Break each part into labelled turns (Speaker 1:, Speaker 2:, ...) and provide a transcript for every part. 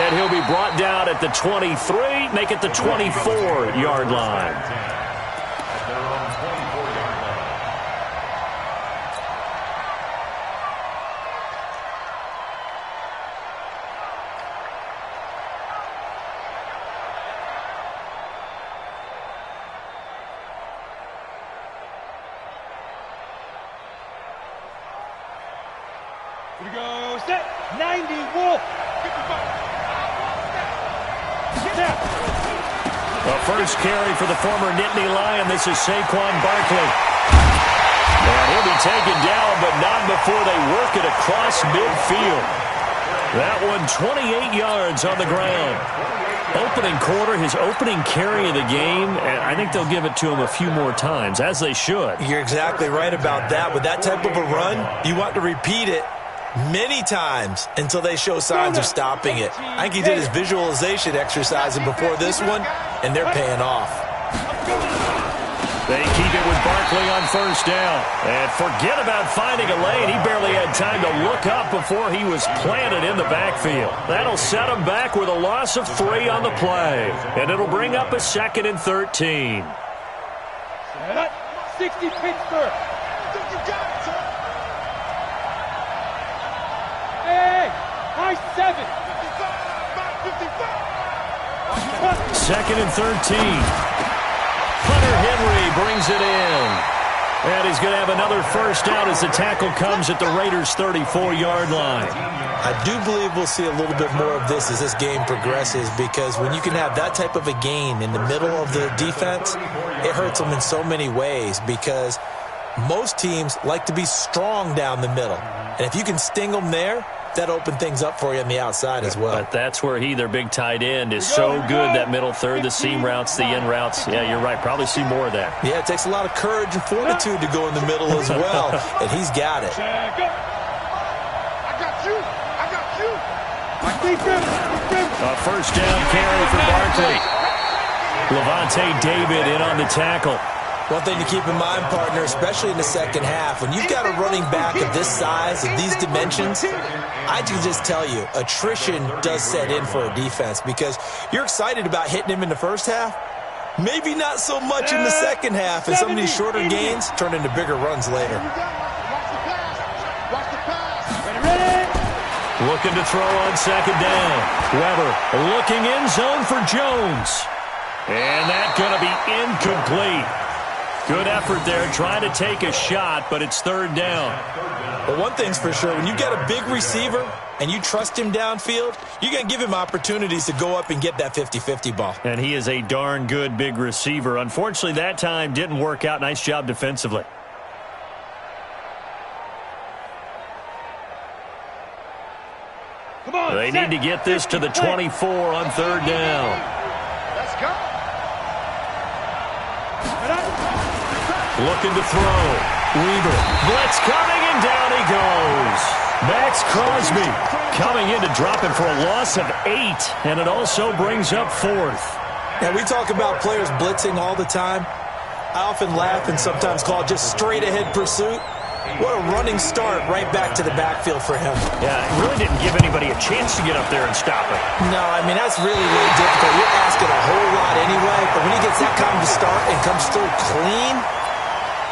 Speaker 1: And he'll be brought down at the 23, make it the 24-yard line.
Speaker 2: Here we go, set, 90, Wolf.
Speaker 1: The first carry for the former Nittany Lion. This is Saquon Barkley. And he'll be taken down, but not before they work it across midfield. That one 28 yards on the ground. Opening quarter, his opening carry of the game, and I think they'll give it to him a few more times, as they should.
Speaker 3: You're exactly right about that. With that type of a run, you want to repeat it many times until they show signs of stopping it. I think he did his visualization exercising before this one, and they're paying off.
Speaker 1: They keep it with Barkley on first down. And forget about finding a lane. He barely had time to look up before he was planted in the backfield. That'll set him back with a loss of 3 on the play. And it'll bring up a 2nd and 13.
Speaker 2: 60 Pittsburgh. Hey, high 7.
Speaker 1: 2nd and 13. Hunter Henry brings it in. And he's going to have another first down as the tackle comes at the Raiders' 34-yard line.
Speaker 3: I do believe we'll see a little bit more of this as this game progresses, because when you can have that type of a gain in the middle of the defense, it hurts them in so many ways, because most teams like to be strong down the middle. And if you can sting them there, that opened things up for you on the outside as well.
Speaker 1: But that's where their big tight end, is so good, that middle third, the seam routes, the in routes. Yeah, you're right. Probably see more of that.
Speaker 3: Yeah, it takes a lot of courage and fortitude to go in the middle as well, and he's got it.
Speaker 2: I got you. I got you.
Speaker 1: A first down carry for Barkley. Levante David in on the tackle.
Speaker 3: One thing to keep in mind, partner, especially in the second half, when you've got a running back of this size, of these dimensions, I can just tell you, attrition does set in for a defense, because you're excited about hitting him in the first half, maybe not so much in the second half, and some of these shorter gains turn into bigger runs later.
Speaker 1: Looking to throw on second down. Weber looking in zone for Jones. And that's going to be incomplete. Good effort there, trying to take a shot, but it's third down.
Speaker 3: Well, one thing's for sure, when you got a big receiver and you trust him downfield, you're going to give him opportunities to go up and get that 50-50 ball.
Speaker 1: And he is a darn good big receiver. Unfortunately, that time didn't work out. Nice job defensively.
Speaker 2: Come on,
Speaker 1: they need to get this to the 24 on third down.
Speaker 2: Let's go.
Speaker 1: Looking to throw. Weaver. Blitz coming, and down he goes. Max Crosby coming in to drop him for a loss of 8, and it also brings up 4th.
Speaker 3: Now, we talk about players blitzing all the time. I often laugh and sometimes call it just straight-ahead pursuit. What a running start right back to the backfield for him.
Speaker 1: Yeah, it really didn't give anybody a chance to get up there and stop it.
Speaker 3: No, I mean, that's really, really difficult. You're asking a whole lot anyway, but when he gets that kind of start and comes through clean,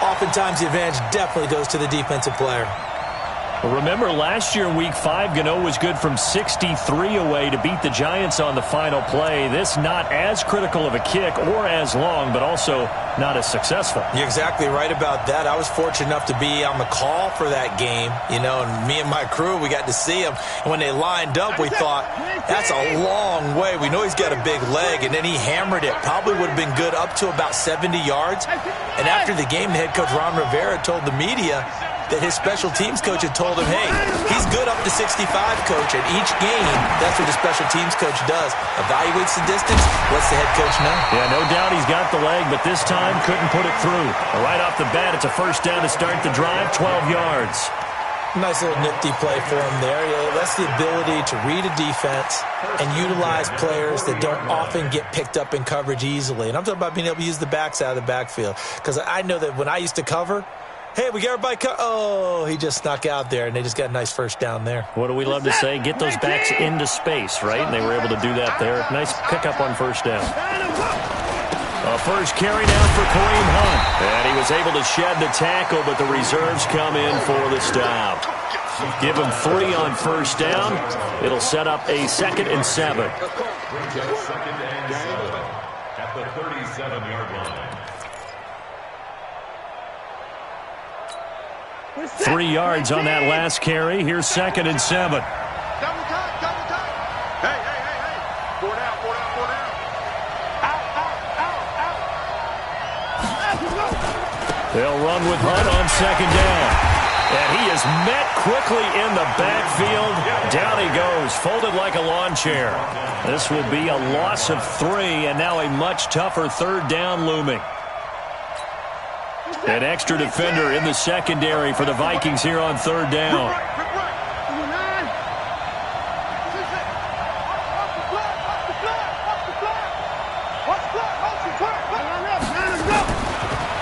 Speaker 3: oftentimes the advantage definitely goes to the defensive player.
Speaker 1: Remember, last year in Week 5, Gano was good from 63 away to beat the Giants on the final play. This not as critical of a kick or as long, but also not as successful.
Speaker 3: You're exactly right about that. I was fortunate enough to be on the call for that game, and me and my crew, we got to see him. And when they lined up, we thought, that's a long way. We know he's got a big leg, and then he hammered it. Probably would have been good up to about 70 yards. And after the game, the head coach, Ron Rivera, told the media that his special teams coach had told him, hey, he's good up to 65, coach. At each game, that's what the special teams coach does. Evaluates the distance, lets the head coach know.
Speaker 1: Yeah, no doubt he's got the leg, but this time couldn't put it through. Right off the bat, it's a first down to start the drive, 12 yards.
Speaker 3: Nice little nifty play for him there. That's the ability to read a defense and utilize players that don't often get picked up in coverage easily. And I'm talking about being able to use the backs out of the backfield. Because I know that when I used to cover, Hey, we got everybody. Oh, he just snuck out there, and they just got a nice first down there.
Speaker 1: What do we love to say? Get those backs into space, right? And they were able to do that there. Nice pickup on first down. A first carry now for Kareem Hunt. And he was able to shed the tackle, but the reserves come in for the stop. Give him 3 on first down. It'll set up a 2nd and 7.
Speaker 4: At the 37-yard line.
Speaker 1: 3 yards on that last carry. Here's 2nd and 7.
Speaker 2: Double time, double time. Hey, hey, hey, hey. 4 down, 4 down, 4 down. Out, out, out, out.
Speaker 1: They'll run with Hunt on 2nd down. And he is met quickly in the backfield. Down he goes, folded like a lawn chair. This will be a loss of 3, and now a much tougher 3rd down looming. An extra defender in the secondary for the Vikings here on 3rd down.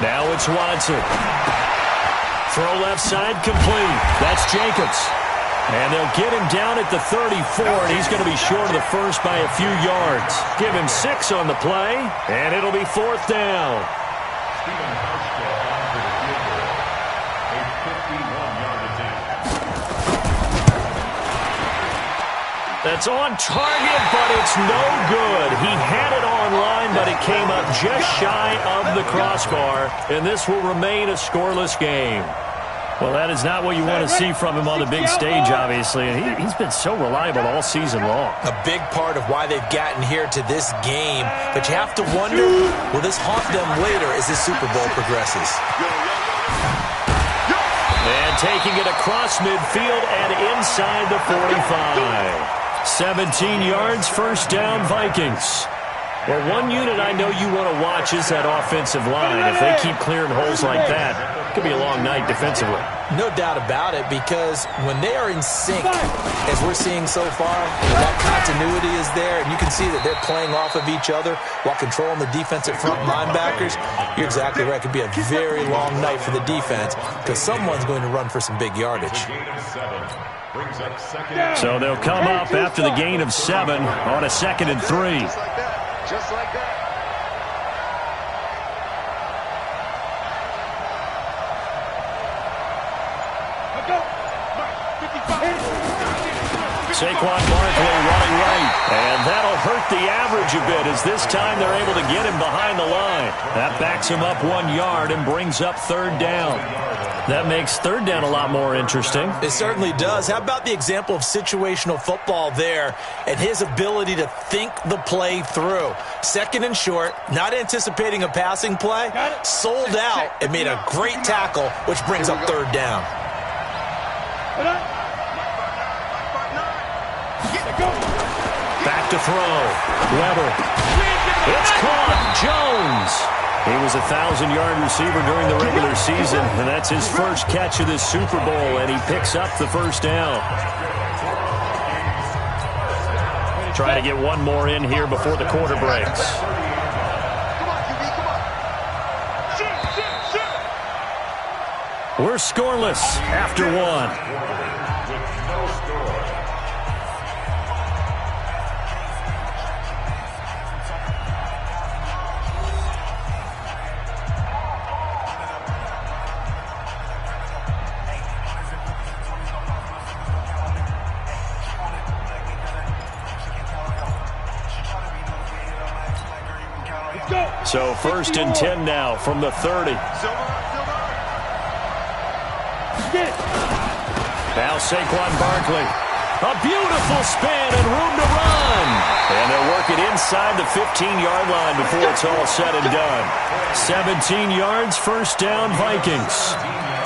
Speaker 1: Now it's Watson. Throw left side complete. That's Jacobs. And they'll get him down at the 34, and he's going to be short of the first by a few yards. Give him 6 on the play, and it'll be 4th down. That's on target, but it's no good. He had it online, but it came up just shy of the crossbar, and this will remain a scoreless game. Well, that is not what you want to see from him on the big stage, obviously, and he's been so reliable all season long.
Speaker 3: A big part of why they've gotten here to this game, but you have to wonder, will this haunt them later as this Super Bowl progresses?
Speaker 1: And taking it across midfield and inside the 45. 17 yards, first down, Vikings. Well, one unit I know you want to watch is that offensive line. If they keep clearing holes like that, it could be a long night defensively.
Speaker 3: No doubt about it, because when they are in sync, as we're seeing so far, that continuity is there, and you can see that they're playing off of each other while controlling the defensive front linebackers. You're exactly right. It could be a very long night for the defense because someone's going to run for some big yardage.
Speaker 1: So they'll come up after the gain of 7 on a 2nd and 3.
Speaker 2: Just like that. Just like that.
Speaker 1: Saquon Barkley running right. And that'll hurt the average a bit as this time they're able to get him behind the line. That backs him up 1 yard and brings up 3rd down. That makes 3rd down a lot more interesting.
Speaker 3: It certainly does. How about the example of situational football there and his ability to think the play through? 2nd and short, not anticipating a passing play, sold out and made a great tackle, which brings up 3rd down.
Speaker 1: Back to throw. Weber. It's caught. Jones. He was a 1,000-yard receiver during the regular season, and that's his first catch of this Super Bowl, and he picks up the first down. Try to get one more in here before the quarter breaks. We're scoreless after 1. So 1st and 10 now from the 30. Now Saquon Barkley. A beautiful spin and room to run. And they'll work it inside the 15-yard line before it's all said and done. 17 yards, first down, Vikings.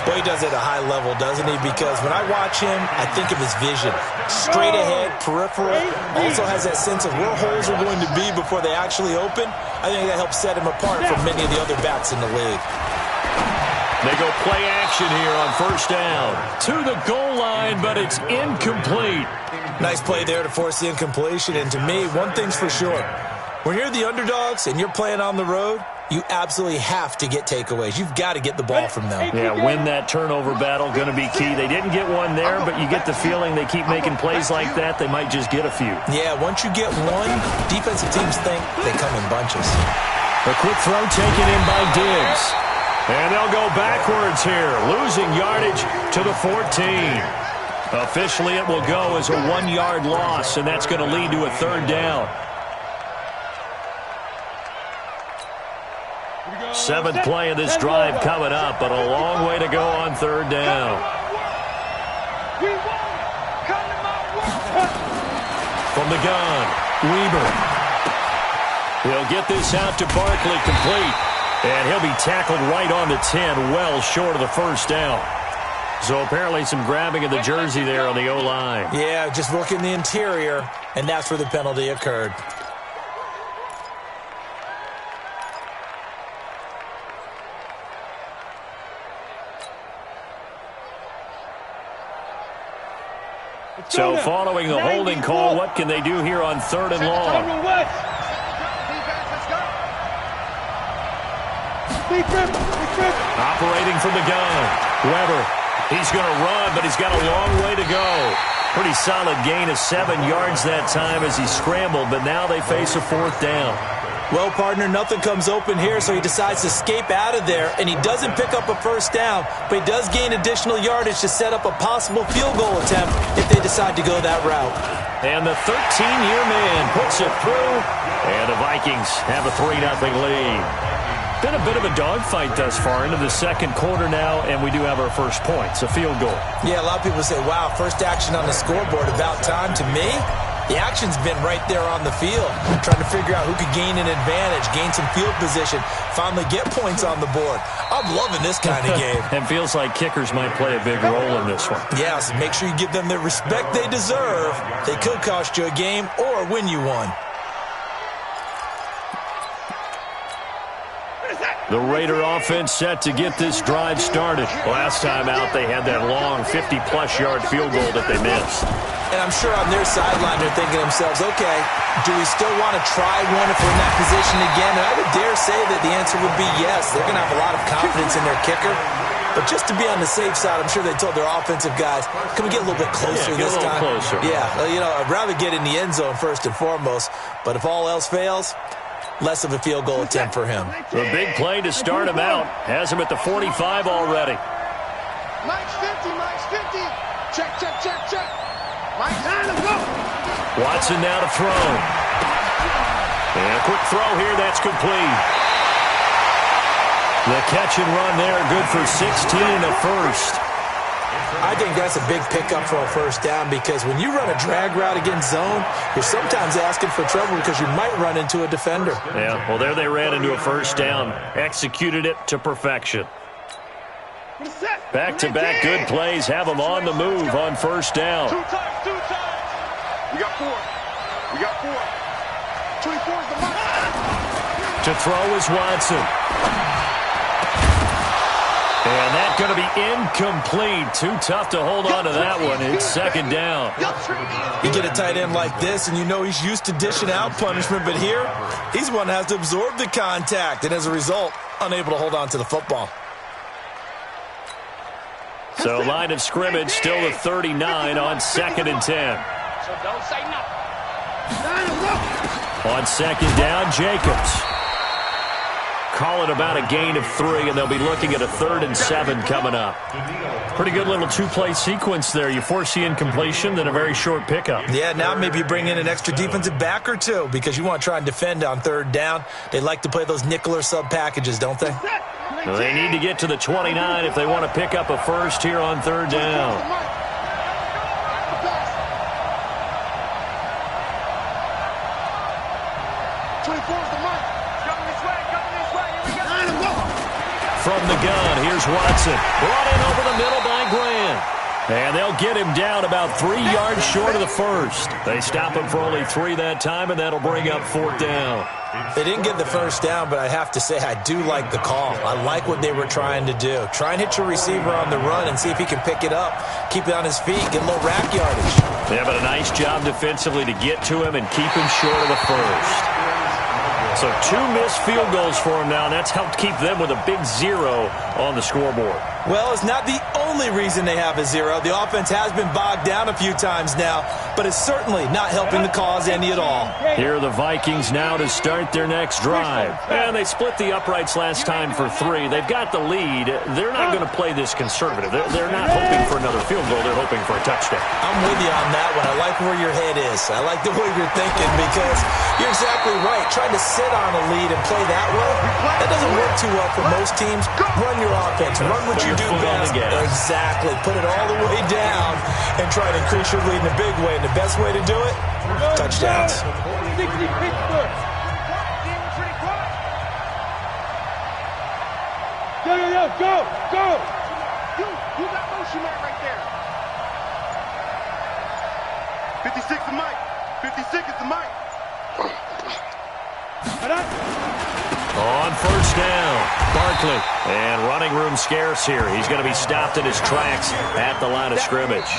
Speaker 3: Boy, he does it at a high level, doesn't he? Because when I watch him, I think of his vision. Straight ahead, peripheral. Also has that sense of where holes are going to be before they actually open. I think that helps set him apart from many of the other backs in the league.
Speaker 1: They go play action here on first down. To the goal line, but it's incomplete.
Speaker 3: Nice play there to force the incompletion. And to me, one thing's for sure. When you're the underdogs and you're playing on the road, you absolutely have to get takeaways. You've got to get the ball from them.
Speaker 1: Yeah, win that turnover battle, going to be key. They didn't get one there, but you get the feeling they keep making plays like that, they might just get a few.
Speaker 3: Yeah, once you get one, defensive teams think they come in bunches.
Speaker 1: A quick throw taken in by Diggs. And they'll go backwards here, losing yardage to the 14. Officially, it will go as a 1-yard loss, and that's going to lead to a third down. Seventh play of this drive coming up, but a long way to go on third down. From the gun, Weber. He'll get this out to Barkley, complete. And he'll be tackled right on the 10, well short of the first down. So apparently some grabbing of the jersey there on the O-line.
Speaker 3: Yeah, just look in the interior, and that's where the penalty occurred.
Speaker 1: So following the holding call, what can they do here on third and long? Operating from the gun, Weber. He's going to run, but he's got a long way to go. Pretty solid gain of 7 yards that time as he scrambled, but now they face a fourth down.
Speaker 3: Well, partner, nothing comes open here, so he decides to escape out of there, and he doesn't pick up a first down, but he does gain additional yardage to set up a possible field goal attempt if they decide to go that route.
Speaker 1: And the 13-year man puts it through, and the Vikings have a 3-0 lead. Been a bit of a dogfight thus far into the second quarter now, and we do have our first points, a field goal.
Speaker 3: Yeah, a lot of people say, wow, first action on the scoreboard, about time. To me, the action's been right there on the field, trying to figure out who could gain an advantage, gain some field position, finally get points on the board. I'm loving this kind of game.
Speaker 1: And feels like kickers might play a big role in this one.
Speaker 3: Yeah, so make sure you give them the respect they deserve. They could cost you a game or win you one.
Speaker 1: The Raider offense set to get this drive started. Last time out, they had that long 50-plus yard field goal that they missed.
Speaker 3: And I'm sure on their sideline they're thinking to themselves, okay, do we still want to try one if we're in that position again? And I would dare say that the answer would be yes. They're going to have a lot of confidence in their kicker. But just to be on the safe side, I'm sure they told their offensive guys, can we get a little bit closer this time?
Speaker 1: Closer.
Speaker 3: Yeah, I'd rather get in the end zone first and foremost. But if all else fails, less of a field goal attempt for him.
Speaker 1: The big play to start him out. Has him at the 45 already.
Speaker 2: Mike's 50, Mike's 50. Check, check, check, check. Mike's time to go.
Speaker 1: Watson now to throw. And a quick throw here, that's complete. The catch and run there, good for 16 and a first.
Speaker 3: I think that's a big pickup for a first down because when you run a drag route against zone, you're sometimes asking for trouble because you might run into a defender.
Speaker 1: Yeah, well, there they ran into a first down. Executed it to perfection. Back-to-back good plays have them on the move on first down.
Speaker 2: Two times. We got 4. We got 4. 24 is the mark.
Speaker 1: To throw is Watson. And that's going to be incomplete. Too tough to hold on to that one. It's second down.
Speaker 3: You get a tight end like this, and you know he's used to dishing out punishment, but here, he's one that has to absorb the contact, and as a result, unable to hold on to the football.
Speaker 1: So line of scrimmage still the 39 on 2nd and 10.
Speaker 2: So don't say nothing.
Speaker 1: On second down, Jacobs. Call it about a gain of 3, and they'll be looking at a 3rd and 7 coming up. Pretty good little two-play sequence there. You force the incompletion, then a very short pickup.
Speaker 3: Yeah, now maybe you bring in an extra defensive back or two because you want to try and defend on 3rd down. They like to play those nickel or sub packages, don't they?
Speaker 1: Well, they need to get to the 29 if they want to pick up a first here on 3rd down.
Speaker 2: 24 is the mark. Coming this way. Here we go.
Speaker 1: From the gun, here's Watson. Brought in over the middle by Grant. And they'll get him down about 3 yards short of the first. They stop him for only 3 that time, and that'll bring up 4th down.
Speaker 3: They didn't get the first down, but I have to say I do like the call. I like what they were trying to do. Try and hit your receiver on the run and see if he can pick it up, keep it on his feet, get a little rack yardage.
Speaker 1: They have a nice job defensively to get to him and keep him short of the first. So 2 missed field goals for him now, and that's helped keep them with a big 0 on the scoreboard.
Speaker 3: Well, it's not the only reason they have a 0. The offense has been bogged down a few times now, but it's certainly not helping the cause any at all.
Speaker 1: Here are the Vikings now to start their next drive. And they split the uprights last time for 3. They've got the lead. They're not going to play this conservative. They're not hoping for another field goal. They're hoping for a touchdown.
Speaker 3: I'm with you on that one. I like where your head is. I like the way you're thinking because you're exactly right. Trying to sit on a lead and play that way, that doesn't work too well for most teams. Run your offense. Run what you do best. Exactly. Put it all the way down and try to increase your lead in a big way. And the best way to do it, touchdowns.
Speaker 2: Go! You got motion man right there. 56 is Mike. 56 is the Mike.
Speaker 1: On first down, Barkley. And running room scarce here. He's going to be stopped in his tracks at the line of scrimmage.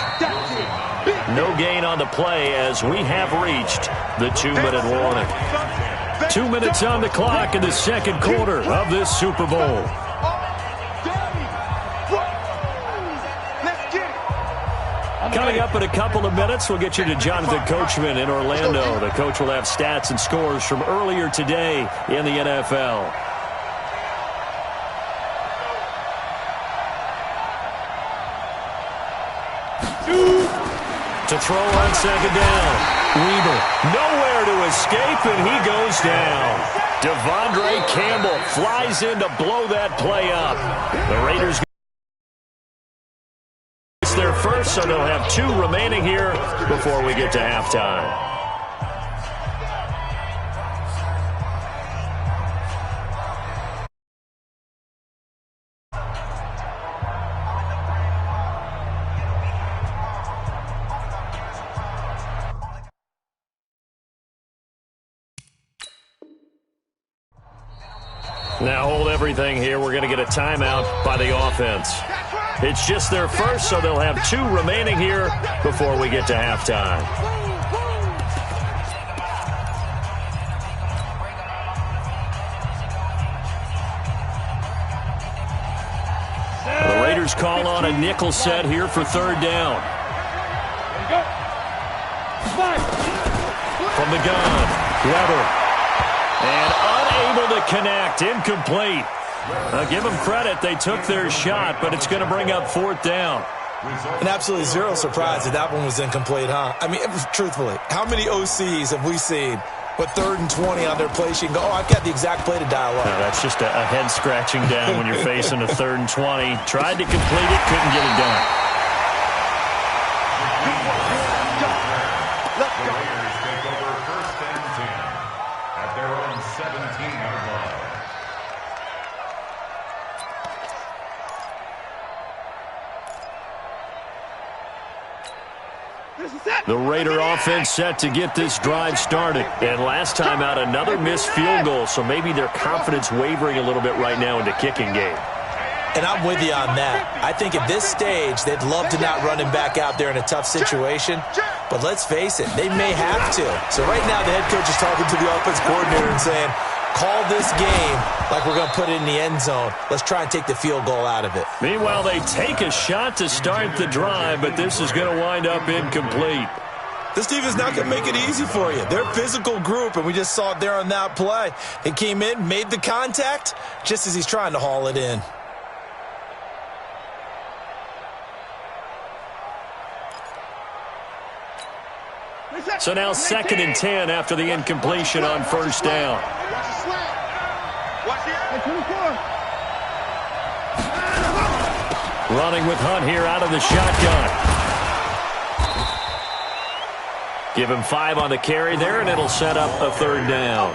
Speaker 1: No gain on the play as we have reached the 2-minute warning. 2 minutes on the clock in the second quarter of this Super Bowl. Coming up in a couple of minutes, we'll get you to Jonathan Coachman in Orlando. The coach will have stats and scores from earlier today in the NFL. To throw on second down. Weaver nowhere to escape, and he goes down. Devondre Campbell flies in to blow that play up. The Raiders their first, so they'll have 2 remaining here before we get to halftime. Now hold everything here. We're going to get a timeout by the offense. It's just their first, so they'll have 2 remaining here before we get to halftime. The Raiders call on a nickel set here for third down. From the gun, Weber. And unable to connect, incomplete. Give them credit. They took their shot, but it's going to bring up fourth down.
Speaker 3: And absolutely zero surprise that one was incomplete, huh? I mean, truthfully, how many OCs have we seen with 3rd and 20 on their play sheet and go, oh, I've got the exact play to dial up?
Speaker 1: No, that's just a head scratching down when you're facing a 3rd and 20. Tried to complete it, couldn't get it done.
Speaker 4: Let's go. Raiders take over 1st and 10 at their own 17-yard line.
Speaker 1: The Raider offense set to get this drive started. And last time out, another missed field goal, so maybe their confidence wavering a little bit right now in the kicking game.
Speaker 3: And I'm with you on that. I think at this stage, they'd love to not run him back out there in a tough situation. But let's face it, they may have to. So right now, the head coach is talking to the offense coordinator and saying, call this game like we're going to put it in the end zone. Let's try and take the field goal out of it.
Speaker 1: Meanwhile, they take a shot to start the drive, but this is going to wind up incomplete.
Speaker 3: This team is not going to make it easy for you. They're a physical group, and we just saw it there on that play. He came in, made the contact, just as he's trying to haul it in.
Speaker 1: So now 2nd and 10 after the incompletion on first down. Running with Hunt here out of the shotgun. Give him 5 on the carry there, and it'll set up a 3rd down.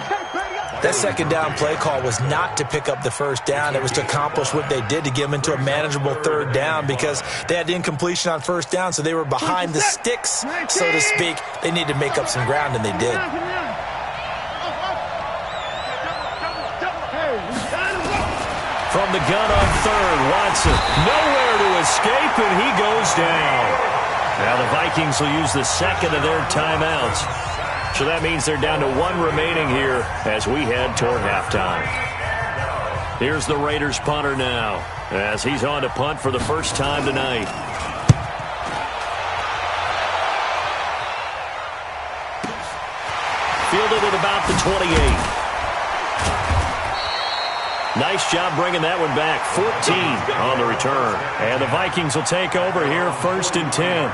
Speaker 3: That 2nd down play call was not to pick up the 1st down. It was to accomplish what they did to get them into a manageable 3rd down because they had incompletion on 1st down, so they were behind the sticks, so to speak. They needed to make up some ground, and they did.
Speaker 1: From the gun on 3rd, Watson nowhere to escape, and he goes down. Now the Vikings will use the 2nd of their timeouts. So that means they're down to 1 remaining here as we head toward halftime. Here's the Raiders punter now as he's on to punt for the first time tonight. Fielded at about the 28. Nice job bringing that one back. 14 on the return. And the Vikings will take over here, 1st and 10.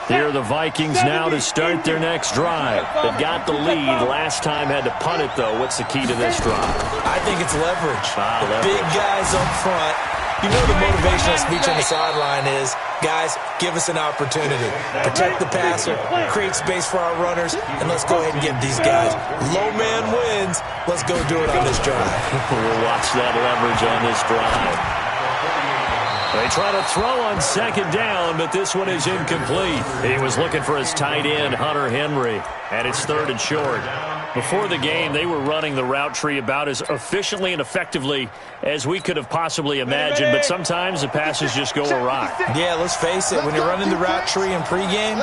Speaker 1: Here are the Vikings now to start their next drive. They've got the lead. Last time had to punt it, though. What's the key to this drive?
Speaker 3: I think it's leverage.
Speaker 1: Leverage.
Speaker 3: Big guys up front. You know the motivational speech on the sideline is, guys, give us an opportunity. Protect the passer, create space for our runners, and let's go ahead and get these guys. Low man wins. Let's go do it on this drive.
Speaker 1: We'll watch that leverage on this drive. They try to throw on 2nd down, but this one is incomplete. He was looking for his tight end, Hunter Henry, and it's 3rd and short. Before the game, they were running the route tree about as efficiently and effectively as we could have possibly imagined, but sometimes the passes just go awry.
Speaker 3: Yeah, let's face it. When you're running the route tree in pregame,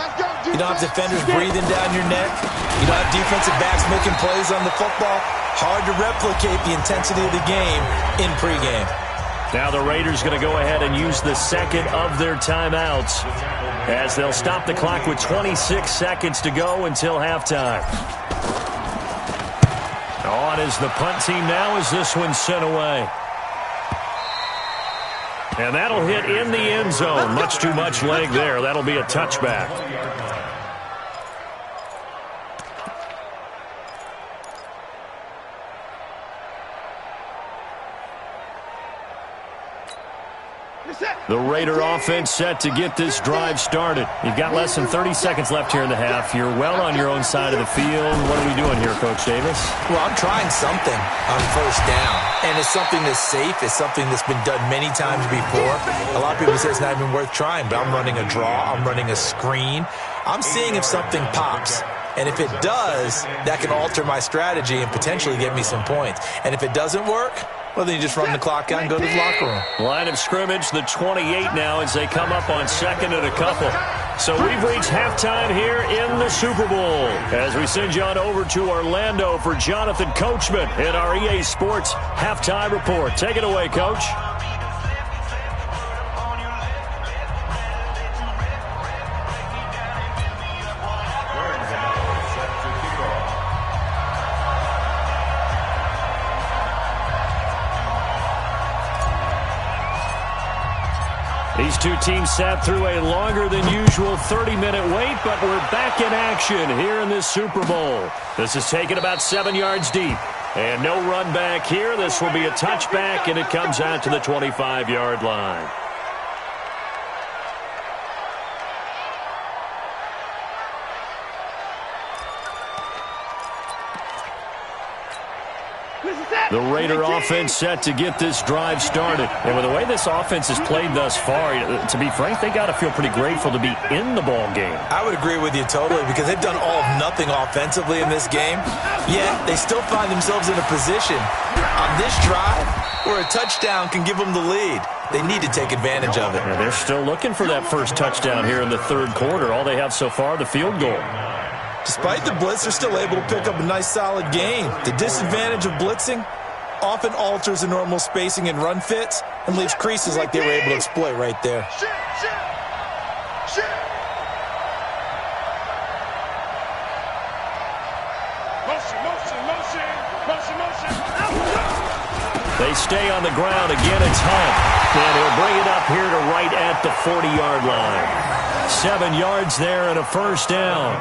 Speaker 3: you don't have defenders breathing down your neck. You don't have defensive backs making plays on the football. Hard to replicate the intensity of the game in pregame.
Speaker 1: Now the Raiders going to go ahead and use the 2nd of their timeouts as they'll stop the clock with 26 seconds to go until halftime. On is the punt team now as this one's sent away. And that'll hit in the end zone. Much too much leg there. That'll be a touchback. The Raider offense set to get this drive started. You've got less than 30 seconds left here in the half. You're well on your own side of the field. What are we doing here, Coach Davis?
Speaker 3: Well, I'm trying something on 1st down, and it's something that's safe. It's something that's been done many times before. A lot of people say it's not even worth trying, but I'm running a draw. I'm running a screen. I'm seeing if something pops. And if it does, that can alter my strategy and potentially get me some points. And if it doesn't work, well, then you just run the clock out and go to the locker room.
Speaker 1: Line of scrimmage, the 28 now as they come up on 2nd and a couple. So we've reached halftime here in the Super Bowl as we send you on over to Orlando for Jonathan Coachman in our EA Sports Halftime Report. Take it away, Coach. These two teams sat through a longer than usual 30-minute wait, but we're back in action here in this Super Bowl. This is taken about 7 yards deep. And no run back here. This will be a touchback, and it comes out to the 25-yard line. The Raider offense set to get this drive started. And with the way this offense has played thus far, to be frank, they got to feel pretty grateful to be in the ball game.
Speaker 3: I would agree with you totally because they've done all of nothing offensively in this game, yet they still find themselves in a position on this drive where a touchdown can give them the lead. They need to take advantage of it.
Speaker 1: Yeah, they're still looking for that first touchdown here in the 3rd quarter. All they have so far, the field goal.
Speaker 3: Despite the blitz, they're still able to pick up a nice, solid gain. The disadvantage of blitzing often alters the normal spacing and run fits and leaves creases like they were able to exploit right there.
Speaker 1: They stay on the ground. Again, it's Hunt. And he'll bring it up here to right at the 40-yard line. 7 yards there and a first down.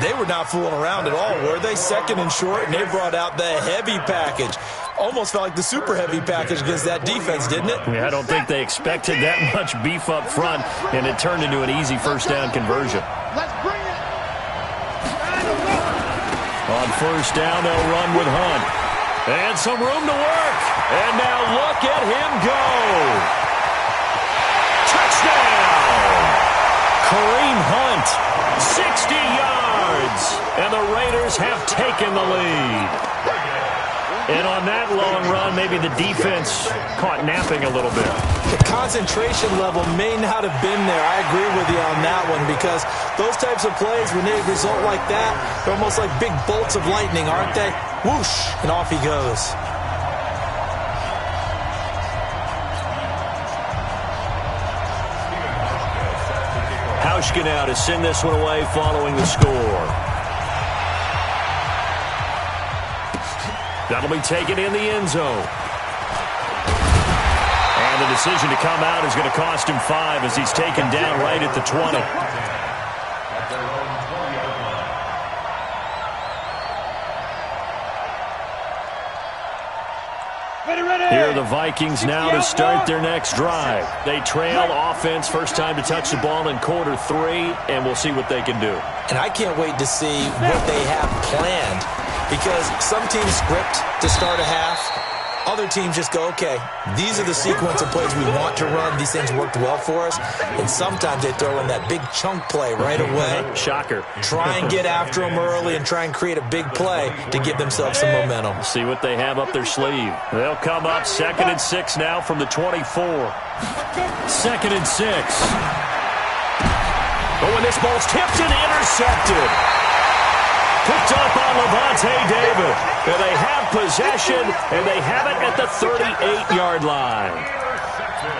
Speaker 3: They were not fooling around at all, were they? 2nd and short, and they brought out the heavy package. Almost felt like the super heavy package against that defense, didn't it?
Speaker 1: Yeah, I don't think they expected that much beef up front, and it turned into an easy first down conversion.
Speaker 2: Let's bring it.
Speaker 1: On first down, they'll run with Hunt. And some room to work. And now look at him go. Touchdown! Kareem Hunt, 60 yards. And the Raiders have taken the lead. And on that long run, maybe the defense caught napping a little bit.
Speaker 3: The concentration level may not have been there. I agree with you on that one, because those types of plays, when they result like that, they're almost like big bolts of lightning, aren't they? Whoosh, and off he goes.
Speaker 1: Hauschka now to send this one away following the score. That'll be taken in the end zone. And the decision to come out is going to cost him 5 as he's taken down right at the 20. Here are the Vikings now to start their next drive. They trail offense, first time to touch the ball in quarter 3, and we'll see what they can do.
Speaker 3: And I can't wait to see what they have planned, because some teams script to start a half. Other teams just go, okay, these are the sequence of plays we want to run. These things worked well for us. And sometimes they throw in that big chunk play right away.
Speaker 1: Shocker.
Speaker 3: Try and get after them early and try and create a big play to give themselves some momentum.
Speaker 1: See what they have up their sleeve. They'll come up 2nd and 6 now from the 24. 2nd and 6. Oh, and this ball's tipped and intercepted. Picked up on Levante David. And they have possession, and they have it at the 38-yard line.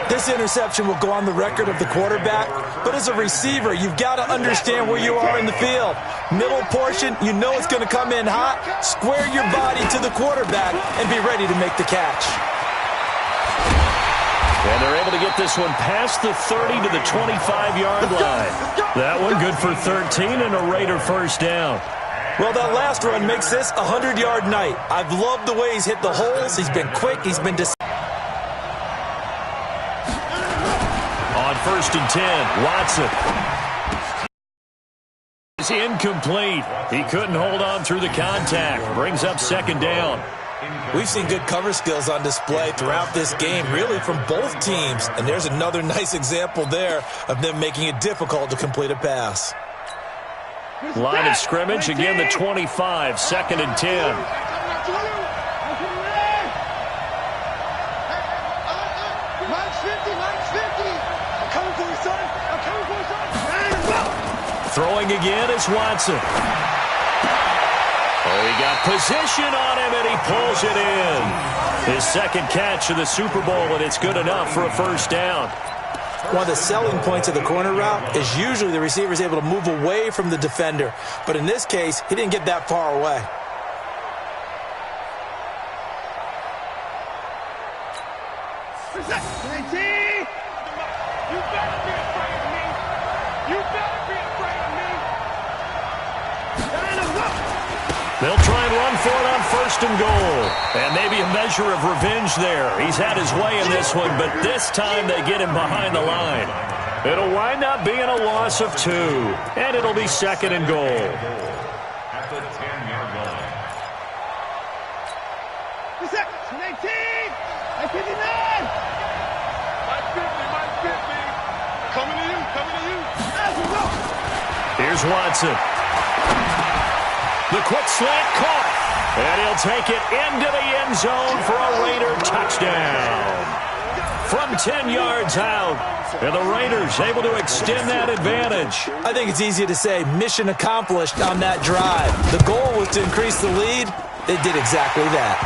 Speaker 3: This interception will go on the record of the quarterback, but as a receiver, you've got to understand where you are in the field. Middle portion, you know it's going to come in hot. Square your body to the quarterback and be ready to make the catch.
Speaker 1: And they're able to get this one past the 30 to the 25-yard line. That one good for 13 and a Raider first down.
Speaker 3: Well, that last run makes this a 100-yard night. I've loved the way he's hit the holes. He's been quick. He's been
Speaker 1: on 1st and 10, Watson. It's incomplete. He couldn't hold on through the contact. Brings up 2nd down.
Speaker 3: We've seen good cover skills on display throughout this game, really from both teams. And there's another nice example there of them making it difficult to complete a pass.
Speaker 1: Line of scrimmage, again the 25, 2nd and 10. Throwing again is Watson. Oh, he got position on him, and he pulls it in. His 2nd catch of the Super Bowl, and it's good enough for a first down.
Speaker 3: One of the selling points of the corner route is usually the receiver is able to move away from the defender. But in this case, he didn't get that far away.
Speaker 1: They'll try and run for it on 1st and goal. And maybe a measure of revenge there. He's had his way in this one, but this time they get him behind the line. It'll wind up being a loss of 2. And it'll be 2nd and goal.
Speaker 4: At the 10-yard line.
Speaker 2: Coming to you, coming to you.
Speaker 1: Here's Watson. The quick slant caught. And he'll take it into the end zone for a Raider touchdown. From 10 yards out. And the Raiders able to extend that advantage.
Speaker 3: I think it's easy to say mission accomplished on that drive. The goal was to increase the lead. They did exactly that.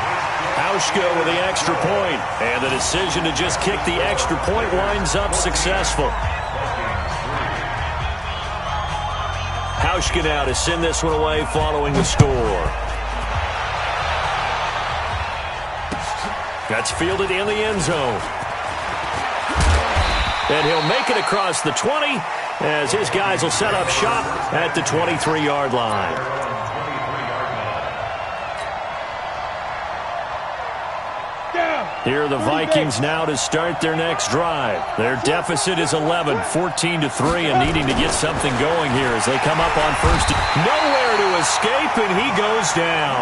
Speaker 1: Hauschka with the extra point. And the decision to just kick the extra point winds up successful. Hauschka now to send this one away following the score. That's fielded in the end zone. And he'll make it across the 20 as his guys will set up shop at the 23-yard line. Here are the Vikings now to start their next drive. Their deficit is 11, 14-3, and needing to get something going here as they come up on 1st. Nowhere to escape, and he goes down.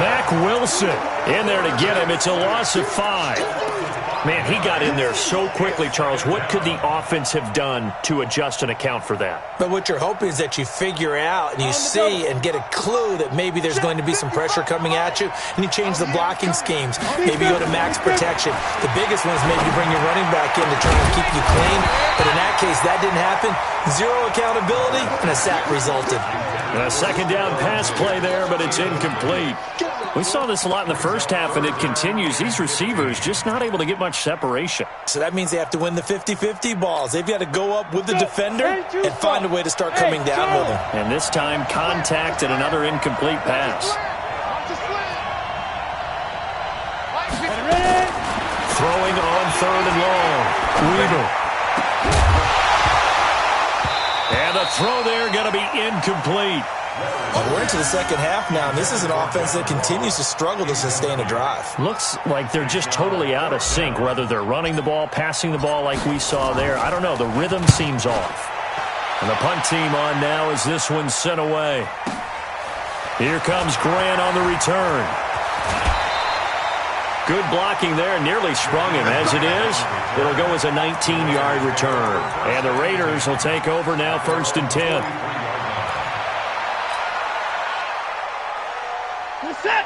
Speaker 1: Mack Wilson in there to get him. It's a loss of 5. Man, he got in there so quickly, Charles. What could the offense have done to adjust and account for that?
Speaker 3: But what you're hoping is that you figure out and you see and get a clue that maybe there's going to be some pressure coming at you, and you change the blocking schemes. Maybe you go to max protection. The biggest one is maybe you bring your running back in to try and keep you clean. But in that case, that didn't happen. Zero accountability, and a sack resulted.
Speaker 1: A second down pass play there, but it's incomplete. We saw this a lot in the first half, and it continues. These receivers just not able to get much separation.
Speaker 3: So that means they have to win the 50-50 balls. They've got to go up with the defender and find a way to start coming down with him.
Speaker 1: And this time, contact and another incomplete pass. Throwing on third and long. Weaver. And the throw there going to be incomplete.
Speaker 3: Well, we're into the second half now, and this is an offense that continues to struggle to sustain a drive.
Speaker 1: Looks like they're just totally out of sync, whether they're running the ball, passing the ball like we saw there. I don't know. The rhythm seems off. And the punt team on now as this one's sent away. Here comes Grant on the return. Good blocking there, nearly sprung him. As it is, it'll go as a 19-yard return. And the Raiders will take over now, 1st and 10.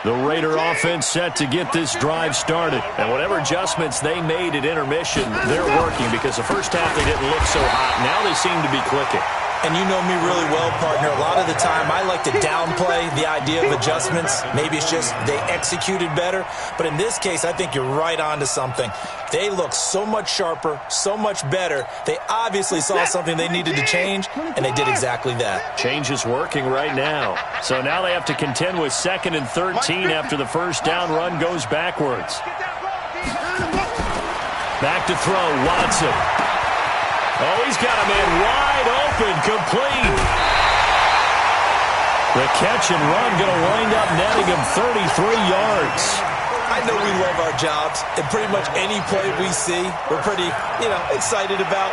Speaker 1: The Raider offense set to get this drive started. And whatever adjustments they made at intermission, they're working, because the first half they didn't look so hot. Now they seem to be clicking.
Speaker 3: And you know me really well, partner. A lot of the time, I like to downplay the idea of adjustments. Maybe it's just they executed better. But in this case, I think you're right on to something. They look so much sharper, so much better. They obviously saw something they needed to change, and they did exactly that.
Speaker 1: Change is working right now. So now they have to contend with 2nd and 13 after the first down run goes backwards. Back to throw, Watson. Oh, he's got a man wide open, complete. The catch and run going to wind up netting him 33 yards.
Speaker 3: I know we love our jobs, and pretty much any play we see, we're pretty, excited about.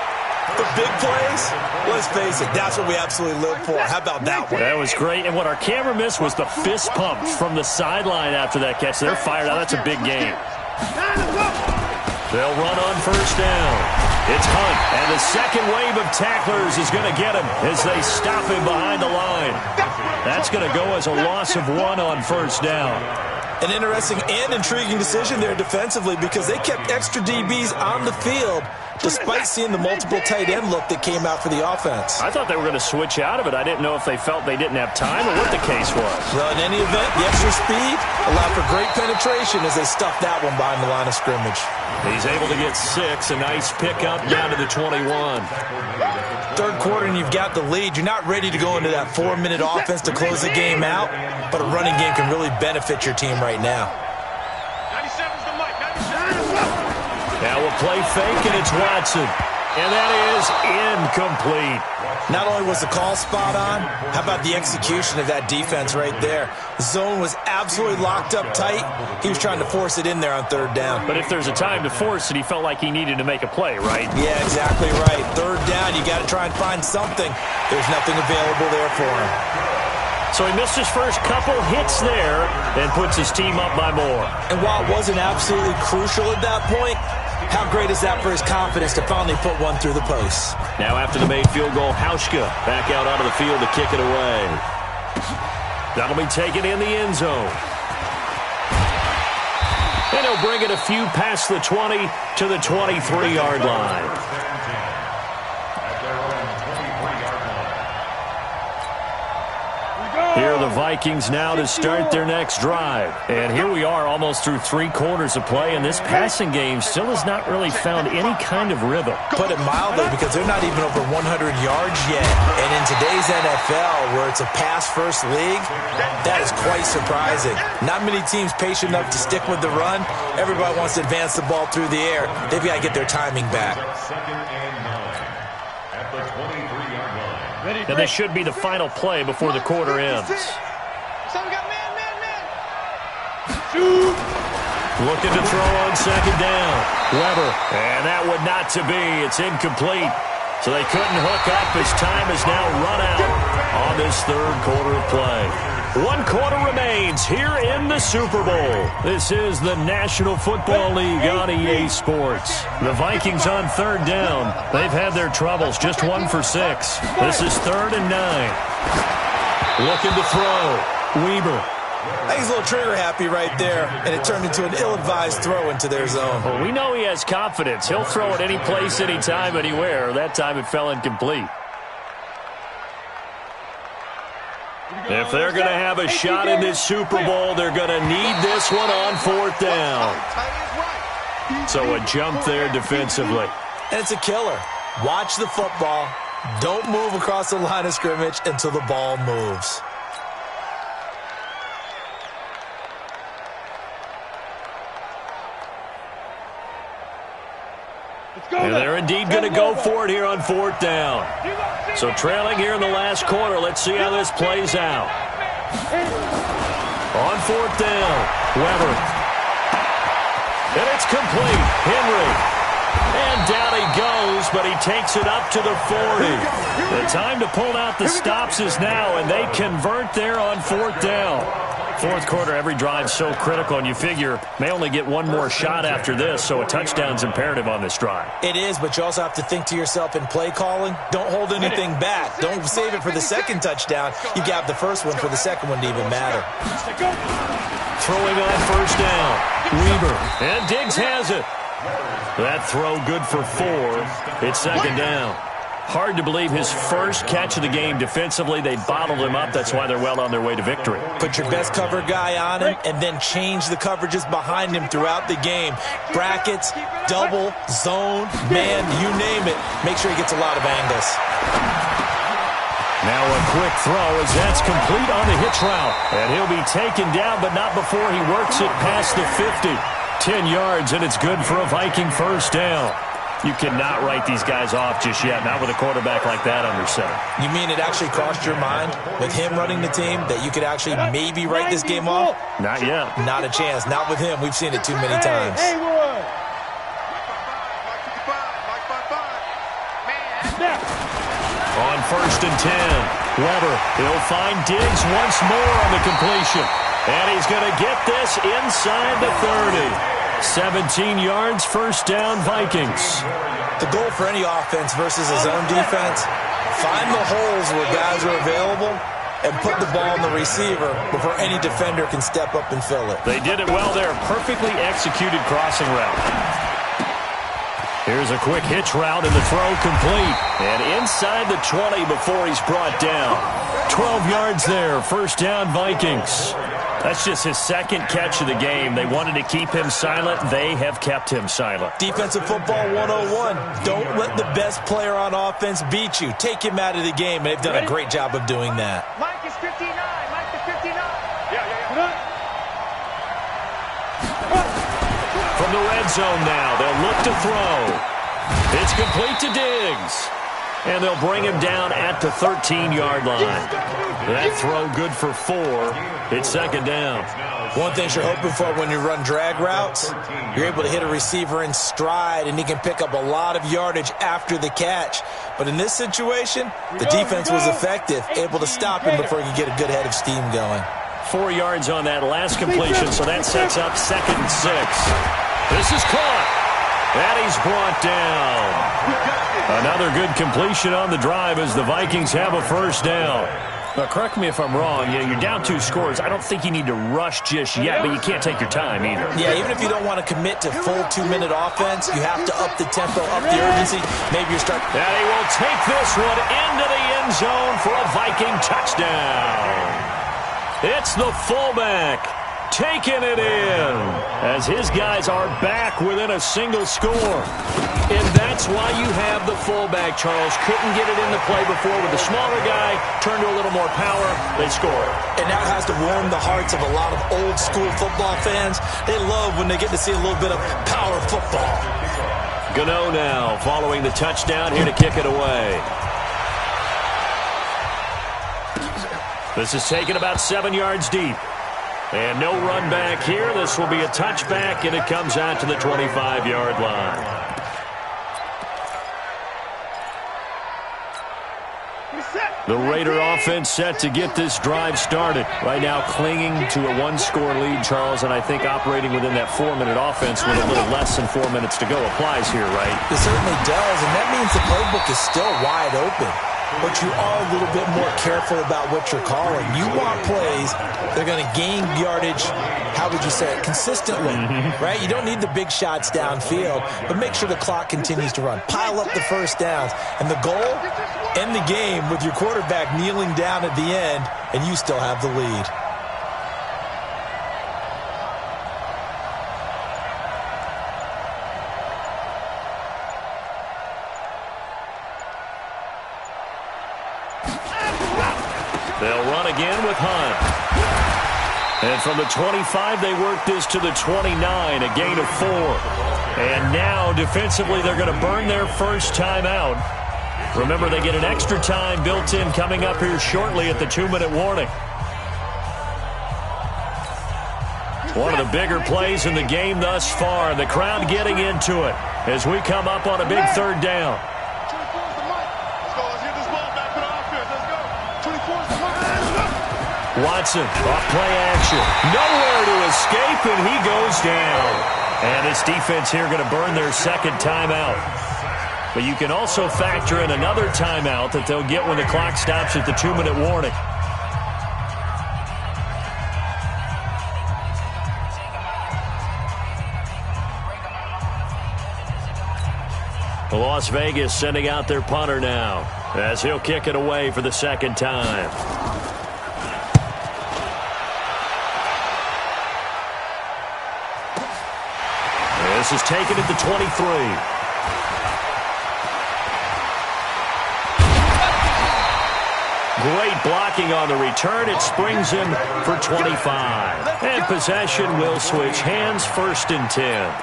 Speaker 3: The big plays, let's face it, that's what we absolutely live for. How about that one?
Speaker 1: That was great, and what our camera missed was the fist pump from the sideline after that catch. They're fired out. That's a big game. They'll run on 1st down. It's Hunt, and the second wave of tacklers is going to get him as they stop him behind the line. That's going to go as a loss of 1 on 1st down.
Speaker 3: An interesting and intriguing decision there defensively, because they kept extra DBs on the field despite seeing the multiple tight end look that came out for the offense.
Speaker 1: I thought they were going to switch out of it. I didn't know if they felt they didn't have time or what the case was.
Speaker 3: Well, in any event, the extra speed allowed for great penetration as they stuffed that one behind the line of scrimmage.
Speaker 1: He's able to get 6. A nice pickup down to the 21.
Speaker 3: Third quarter and you've got the lead. You're not ready to go into that 4-minute offense to close the game out, but a running game can really benefit your team right now.
Speaker 2: 97's the mic. 97.
Speaker 1: Now we'll play fake, and it's Watson. And that is incomplete.
Speaker 3: Not only was the call spot on, how about the execution of that defense right there? The zone was absolutely locked up tight. He was trying to force it in there on 3rd down.
Speaker 1: But if there's a time to force it, he felt like he needed to make a play, right?
Speaker 3: Yeah, exactly right. 3rd down, you got to try and find something. There's nothing available there for him.
Speaker 1: So he missed his first couple hits there and puts his team up by more.
Speaker 3: And while it wasn't absolutely crucial at that point, how great is that for his confidence to finally put one through the post?
Speaker 1: Now after the made field goal, Hauschka back out onto the field to kick it away. That'll be taken in the end zone. And he'll bring it a few past the 20 to the 23-yard line. Here are the Vikings now to start their next drive. And here we are almost through 3 quarters of play, and this passing game still has not really found any kind of rhythm.
Speaker 3: Put it mildly, because they're not even over 100 yards yet. And in today's NFL, where it's a pass-first league, that is quite surprising. Not many teams patient enough to stick with the run. Everybody wants to advance the ball through the air. They've got to get their timing back.
Speaker 4: 2nd and 9 at the 23-yard line.
Speaker 1: And this should be the final play before the quarter ends. Looking to throw on 2nd down. Weber. And that would not to be. It's incomplete. So they couldn't hook up as time is now run out on this 3rd quarter of play. 1 quarter remains here in the Super Bowl. This is the National Football League on EA Sports. The Vikings on 3rd down. They've had their troubles, just 1 for 6. This is 3rd and 9. Looking to throw. Weber.
Speaker 3: I think he's a little trigger happy right there, and it turned into an ill-advised throw into their zone.
Speaker 1: Well, we know he has confidence. He'll throw it any place, anytime, anywhere. That time it fell incomplete. If they're going to have a shot in this Super Bowl, they're going to need this one on 4th down. So a jump there defensively.
Speaker 3: And it's a killer. Watch the football. Don't move across the line of scrimmage until the ball moves.
Speaker 1: And they're indeed going to go for it here on 4th down. So trailing here in the last quarter. Let's see how this plays out. On 4th down, Weber. And it's complete. Henry. And down he goes, but he takes it up to the 40. The time to pull out the stops is now, and they convert there on 4th down. 4th quarter, every drive so critical, and you figure may only get one more shot after this, so a touchdown's imperative on this drive.
Speaker 3: It is, but you also have to think to yourself in play calling, don't hold anything back. Don't save it for the second touchdown. You got the first one for the second one to even matter.
Speaker 1: Throwing on 1st down, Weber, and Diggs has it. That throw good for 4. It's 2nd down. Hard to believe his first catch of the game defensively. They bottled him up. That's why they're well on their way to victory.
Speaker 3: Put your best cover guy on him and then change the coverages behind him throughout the game. Brackets, double, zone, man, you name it. Make sure he gets a lot of angles.
Speaker 1: Now a quick throw as that's complete on the hitch route. And he'll be taken down, but not before he works it past the 50. 10 yards, and it's good for a Viking 1st down. You cannot write these guys off just yet, not with a quarterback like that under center.
Speaker 3: You mean it actually crossed your mind with him running the team that you could actually maybe write this game off?
Speaker 1: Not yet.
Speaker 3: Not a chance. Not with him. We've seen it too many times.
Speaker 1: On 1st and 10, Weber. He'll find Diggs once more on the completion. And he's going to get this inside the 30. 17 yards, 1st down, Vikings.
Speaker 3: The goal for any offense versus his own defense, find the holes where guys are available and put the ball in the receiver before any defender can step up and fill it.
Speaker 1: They did it well there. Perfectly executed crossing route. Here's a quick hitch route and the throw complete. And inside the 20 before he's brought down. 12 yards there, 1st down, Vikings. That's just his 2nd catch of the game. They wanted to keep him silent. They have kept him silent.
Speaker 3: Defensive football 101. Don't let the best player on offense beat you. Take him out of the game, and they've done a great job of doing that.
Speaker 2: Mike is 59. Mike is 59.
Speaker 1: From the red zone now, they'll look to throw. It's complete to Diggs. And they'll bring him down at the 13-yard line. That throw good for 4. It's 2nd down.
Speaker 3: One thing you're hoping for when you run drag routes, you're able to hit a receiver in stride, and he can pick up a lot of yardage after the catch. But in this situation, the defense was effective, able to stop him before he could get a good head of steam going.
Speaker 1: 4 yards on that last completion, so that sets up 2nd and 6. This is caught. And he's brought down. Another good completion on the drive as the Vikings have a 1st down. Now, correct me if I'm wrong. You're down 2 scores. I don't think you need to rush just yet, but you can't take your time either.
Speaker 3: Yeah, even if you don't want to commit to full 2-minute offense, you have to up the tempo, up the urgency. Maybe you're starting.
Speaker 1: And he will take this one into the end zone for a Viking touchdown. It's the fullback taking it in as his guys are back within a single score. And that's why you have the fullback, Charles. Couldn't get it into play before with the smaller guy. Turned to a little more power. They scored.
Speaker 3: And that has to warm the hearts of a lot of old-school football fans. They love when they get to see a little bit of power football.
Speaker 1: Gano now following the touchdown here to kick it away. This is taken about 7 yards deep. And no run back here. This will be a touchback, and it comes out to the 25-yard line. The Raider offense set to get this drive started. Right now clinging to a one-score lead, Charles, and I think operating within that 4-minute offense with a little less than 4 minutes to go applies here, right?
Speaker 3: It certainly does, and that means the playbook is still wide open. But you are a little bit more careful about what you're calling. You want plays that are going to gain yardage, how would you say it, consistently, right? You don't need the big shots downfield, but make sure the clock continues to run. Pile up the first downs. And the goal, end the game with your quarterback kneeling down at the end, and you still have the lead.
Speaker 1: They'll run again with Hunt. And from the 25, they work this to the 29, a gain of 4. And now, defensively, they're going to burn their first timeout. Remember, they get an extra time built in coming up here shortly at the 2-minute warning. One of the bigger plays in the game thus far. The crowd getting into it as we come up on a big third down. Watson, off play action. Nowhere to escape, and he goes down. And this defense here going to burn their second timeout. But you can also factor in another timeout that they'll get when the clock stops at the 2-minute warning. Las Vegas sending out their punter now as he'll kick it away for the second time. This is taken at the 23. Great blocking on the return. It springs him for 25. And possession will switch hands, 1st and 10.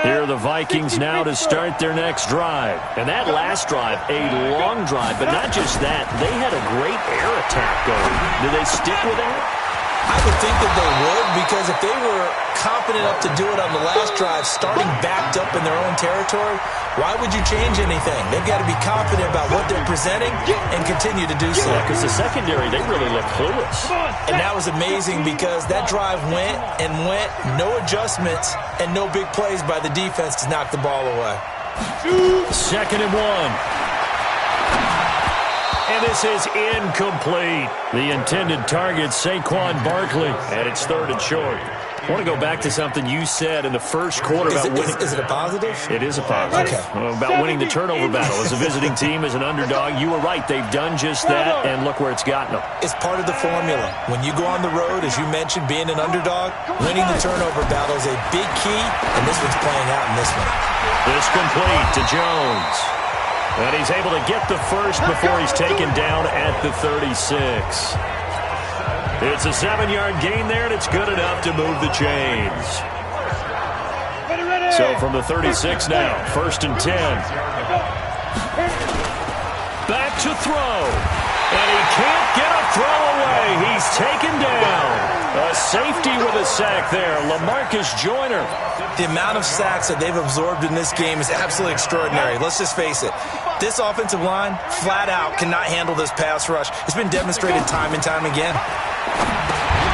Speaker 1: Here are the Vikings now to start their next drive. And that last drive, a long drive, but not just that. They had a great air attack going. Do they stick with that?
Speaker 3: I would think that they would, because if they were confident enough to do it on the last drive, starting backed up in their own territory, why would you change anything? They've got to be confident about what they're presenting and continue to do so.
Speaker 1: Yeah, because the secondary, they really look clueless.
Speaker 3: And that was amazing because that drive went and went, no adjustments, and no big plays by the defense to knock the ball away.
Speaker 1: 2nd and 1. And this is incomplete. The intended target, Saquon Barkley, and it's 3rd and short. I want to go back to something you said in the first quarter about winning.
Speaker 3: Is it a positive?
Speaker 1: It is a positive.
Speaker 3: Okay.
Speaker 1: About winning the turnover battle. As a visiting team, as an underdog, you were right. They've done just that, and look where it's gotten them.
Speaker 3: It's part of the formula. When you go on the road, as you mentioned, being an underdog, winning the turnover battle is a big key, and this one's playing out in this one.
Speaker 1: This complete to Jones. And he's able to get the first before he's taken down at the 36. It's a 7-yard gain there, and it's good enough to move the chains. So from the 36 now, 1st and 10. Back to throw. And he can't get a throw away. He's taken down. A safety with a sack there, LaMarcus Joyner.
Speaker 3: The amount of sacks that they've absorbed in this game is absolutely extraordinary. Let's just face it. This offensive line, flat out, cannot handle this pass rush. It's been demonstrated time and time again.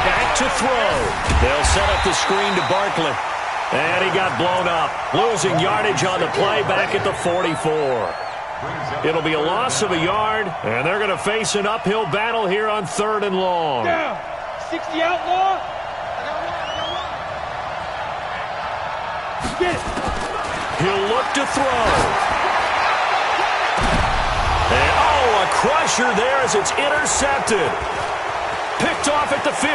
Speaker 1: Back to throw. They'll set up the screen to Barkley. And he got blown up. Losing yardage on the play back at the 44. It'll be a loss of a yard, and they're going to face an uphill battle here on 3rd and long.
Speaker 5: 60 outlaw. Get it.
Speaker 1: He'll look to throw. And, oh, a crusher there as it's intercepted. Picked off at the 15.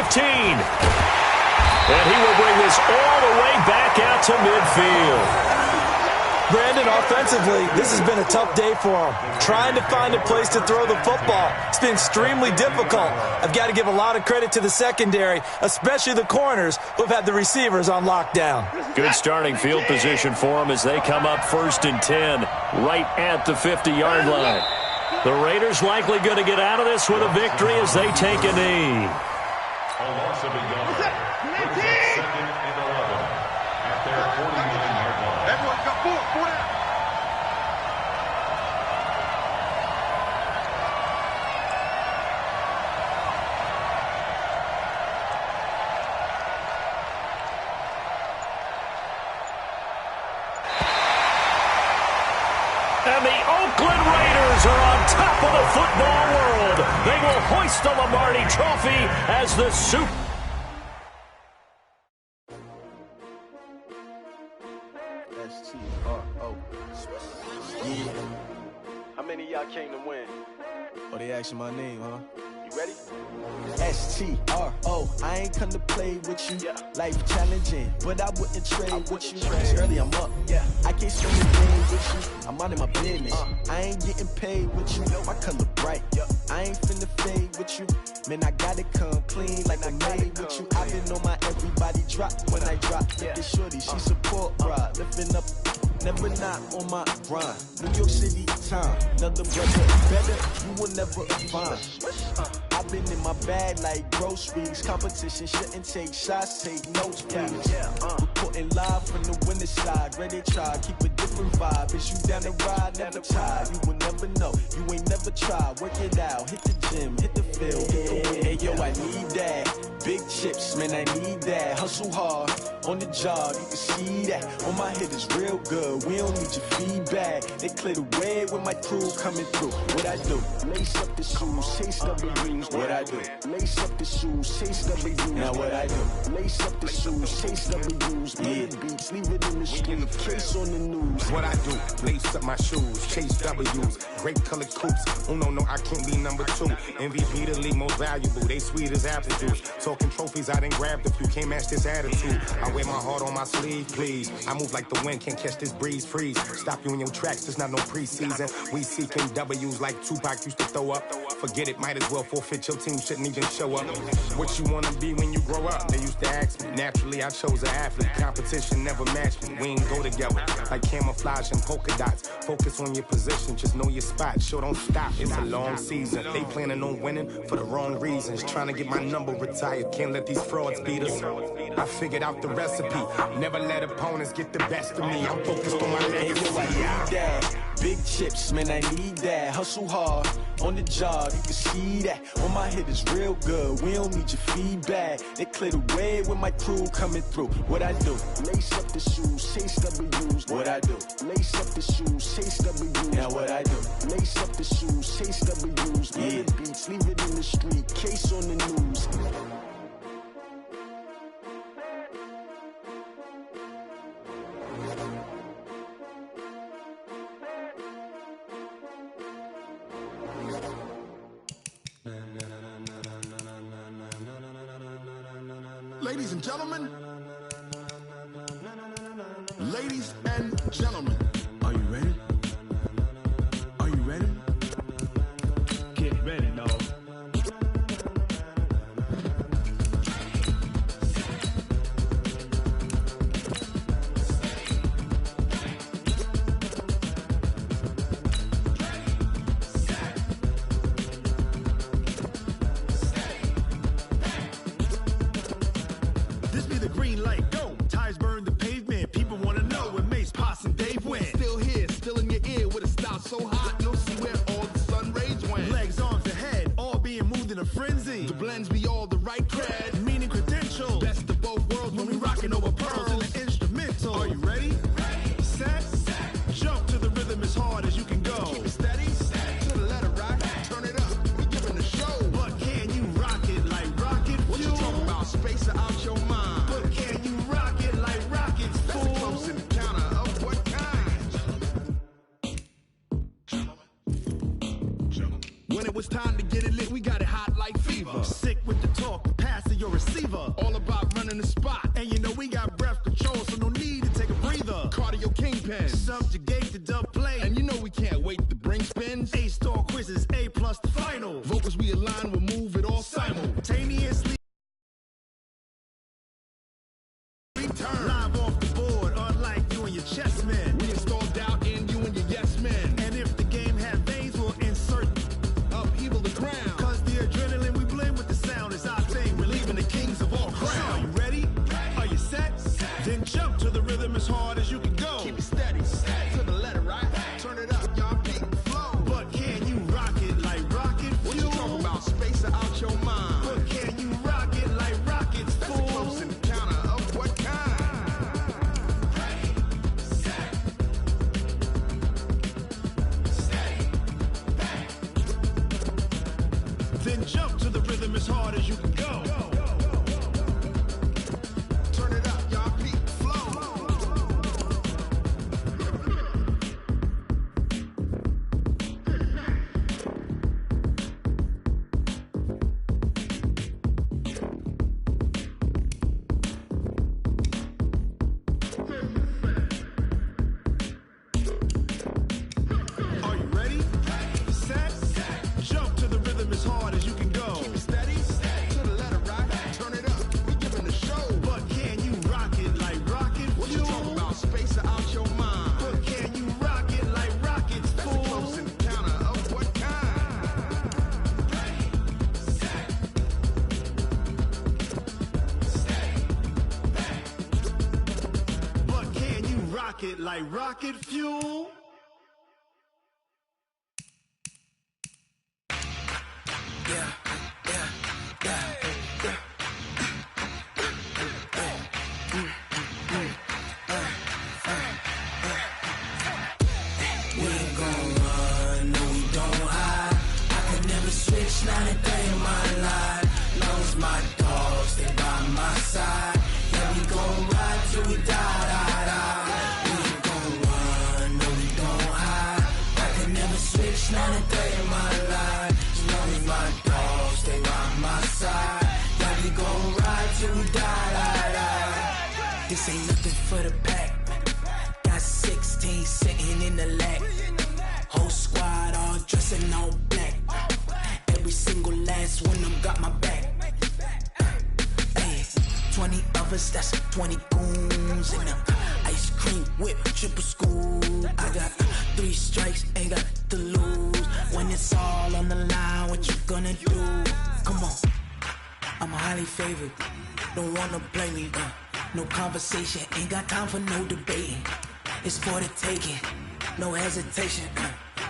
Speaker 1: And he will bring this all the way back out to midfield.
Speaker 3: Brandon, offensively, this has been a tough day for him. Trying to find a place to throw the football. It's been extremely difficult. I've got to give a lot of credit to the secondary, especially the corners who've had the receivers on lockdown.
Speaker 1: Good starting field position for them as they come up 1st and 10, right at the 50-yard line. The Raiders likely going to get out of this with a victory as they take a knee.
Speaker 4: A loss of a yard. Brings up 2nd and 11 at their 49-yard line.
Speaker 2: for that.
Speaker 1: And the Oakland Raiders are on top of the football world. They will hoist the Lombardi Trophy as the Super.
Speaker 6: S-T-R-O. Yeah. How many of y'all came to win? Oh, they asking my name, huh? You ready? S-T-R-O. I ain't come to play with you. Yeah. Life challenging, but I wouldn't trade with you. It's early, I'm up. Yeah. I can't spend the day with you. I'm out of my business. I ain't getting paid with you. My color bright. I ain't finna fade with you. Man, I gotta come clean like I made with you. I've been on my everybody drop when I drop. Look at shorty, she support ride. Lifting up, never not on my grind. New York City time, another brother better, you will never find. I've been in my bag like groceries. Competition shouldn't take shots, take notes, please. Reporting live from the winning side. Ready to try, keep a different vibe. Is you down the ride, never tired. You will never know, you ain't never tried. Work it out, hit the gym, hit the field. Hey yo, I need that. Big chips, man, I need that. Hustle hard, on the job, you can see that. On my head is real good, we don't need your feedback. They clear the way with my crew coming through. What I do? Lace up the shoes, chase W's. What I do? Lace up the shoes, chase W's. Now what I do? Lace up the shoes, chase W's. Yeah, beats, leave it in the street, case on the news.
Speaker 7: What I do? Lace up my shoes, chase W's. Great colored coops. Oh no, I can't be number 2. MVP the league most valuable. They sweet as apple juice. Talking trophies, I didn't grab the few. Can't match this attitude. I wear my heart on my sleeve, please. I move like the wind, can't catch this breeze, freeze. Stop you in your tracks, there's not no preseason. We seeking W's like Tupac used to throw up. Forget it, might as well forfeit. Your team shouldn't even show up. What you wanna be when you grow up? They used to ask me. Naturally, I chose an athlete. Competition never matched me. We ain't go together like camouflage and polka dots. Focus on your position, just know your spot. Show don't stop, it's a long season. They planning on winning for the wrong reasons. Trying to get my number retired, can't let these frauds beat us. I figured out the recipe. Never let opponents get the best of me. I'm focused on my legacy.
Speaker 6: Big chips, man, I need that. Hustle hard, on the job, you can see that. On my head is real good, we don't need your feedback. They clear the way with my crew coming through. What I do? Lace up the shoes, chase W's. What I do? Lace up the shoes, chase W's. Now what I do? Lace up the shoes, chase W's. Yeah, beats, leave it in the street, case on the news.
Speaker 2: Ladies and gentlemen, ladies and gentlemen,
Speaker 6: Are you ready? Are you ready?
Speaker 5: Get ready, dog.
Speaker 8: This be the green light, go. Tires burn the pavement. People want to know where Mace, Poss, and Dave went.
Speaker 2: still here, still in your ear with a style so hot, you'll see where all the sun rays went.
Speaker 8: Legs, arms, and head, all being moved in a frenzy.
Speaker 2: The blends be all the right cred,
Speaker 8: Meaning credentials.
Speaker 2: best of both worlds when we rockin' over
Speaker 8: Pearls in
Speaker 2: pearls.
Speaker 8: the instrumental.
Speaker 2: Are you ready?
Speaker 8: Set? Jump to the rhythm as hard as you can go.
Speaker 2: Keep it steady, to the letter rock, turn it up, we giving the show.
Speaker 8: But can you rock it like rocket
Speaker 2: What you
Speaker 8: fuel?
Speaker 2: talking about? Space or out your mind?
Speaker 8: But can you rock it like rockets,
Speaker 2: That's a
Speaker 8: fool?
Speaker 2: close encounter of what kind?
Speaker 8: When it was time to get it lit, we got it hot like fever. Sick with the talk, passing your receiver.
Speaker 2: All about running the spot,
Speaker 8: And you know we got breath control, so no need to take a breather.
Speaker 2: cardio kingpin.
Speaker 8: Subjugate the dub play.
Speaker 2: And you know we can't wait to bring spins.
Speaker 8: A-star quizzes, A+ the final.
Speaker 2: Vocals we align, we'll move it all
Speaker 8: Simultaneously
Speaker 2: Return.
Speaker 8: live off the board, unlike you and your chess men.
Speaker 2: We install doubt in you and your yes men.
Speaker 8: And if the game had veins, we'll insert.
Speaker 2: Upheaval the ground.
Speaker 8: Cause the adrenaline we blend with the sound is our thing. We're leaving the kings of all crowns. Are you ready? Are you set? Then jump to the rhythm as hard as you can go.
Speaker 2: Keep it steady.
Speaker 8: rocket like rocket fuel.
Speaker 6: Not a day in my life, long as my dogs stay by my side. Yeah, we gon' ride till we die. We ain't gon' run, no we don't hide. I can never switch, not a day in my life, as long as my dogs stay by my side. Yeah, we gon' ride till we die. This ain't nothing for the pack. Got 16 sitting in the lag. Whole squad all dressing all black. Every single last one of them got my back. Hey, 20 of us, that's 20 goons in them. Ice cream whip, triple scoop. I got 3 strikes, ain't got to lose. When it's all on the line, what you gonna do? Come on, I'm highly favored. Don't wanna play me, no conversation, ain't got time for no debating. It's for the taking, no hesitation.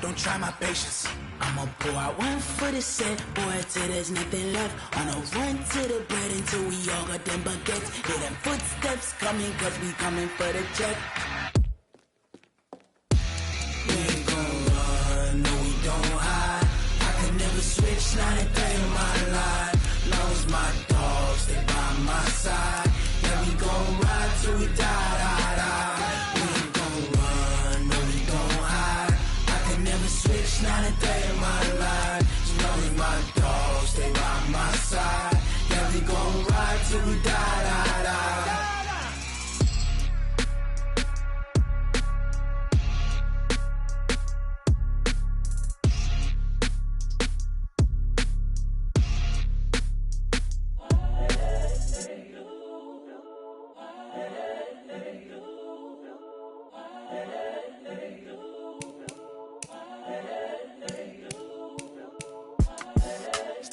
Speaker 6: Don't try my patience. I'ma pour out one for the set, boy, till there's nothing left. On a run to the bread until we all got them baguettes. Hear them footsteps coming, cause we coming for the check. We ain't gon' run, no we don't hide. I can never switch, not a day in my life. Long as my dogs stay by my side. Yeah, we gon' ride till we die. We ain't gon' run, no we don't hide. I can never switch, not a day in my life. As long as my dogs stay by my side. Yeah, we gon' ride till we die.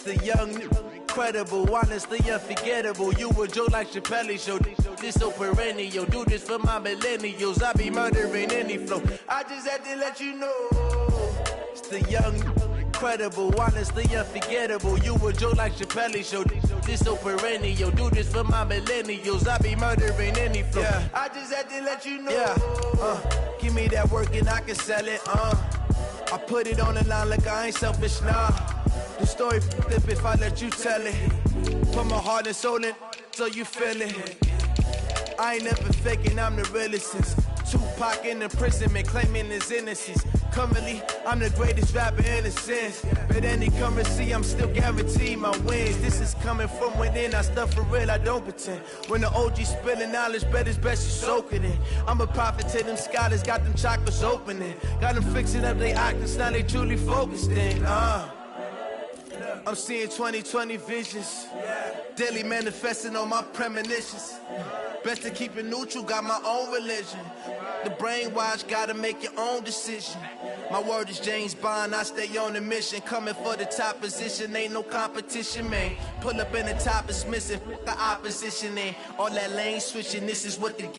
Speaker 9: The young, incredible, honestly unforgettable. You a joke like Chappelle show. This so perennial. Do this for my millennials. I be murdering any flow. I just had to let you know. It's the young, incredible, honestly unforgettable. You a joke like Chappelle show. This so perennial. Do this for my millennials. I be murdering any flow. Yeah. I just had to let you know. Yeah. Give me that work and I can sell it. I put it on the line like I ain't selfish, nah. The story flip if I let you tell it. Put my heart and soul in so you feel it. I ain't never faking, I'm the realest since Tupac in imprisonment, claiming his innocence. Currently, I'm the greatest rapper in a sense. But any currency, I'm still guaranteed my wins. This is coming from within, I stuff for real, I don't pretend. When the OG spilling knowledge, bet it's best you soak it in. I'm a prophet to them scholars, got them chakras opening. Got them fixing up they octaves, now they truly focused in. I'm seeing 2020 visions, daily manifesting on my premonitions. Best to keep it neutral, got my own religion. The brainwash, gotta make your own decision. My word is James Bond, I stay on the mission. Coming for the top position, ain't no competition, man. Pull up in the top, it's missing, the opposition in. All that lane switching, this is what the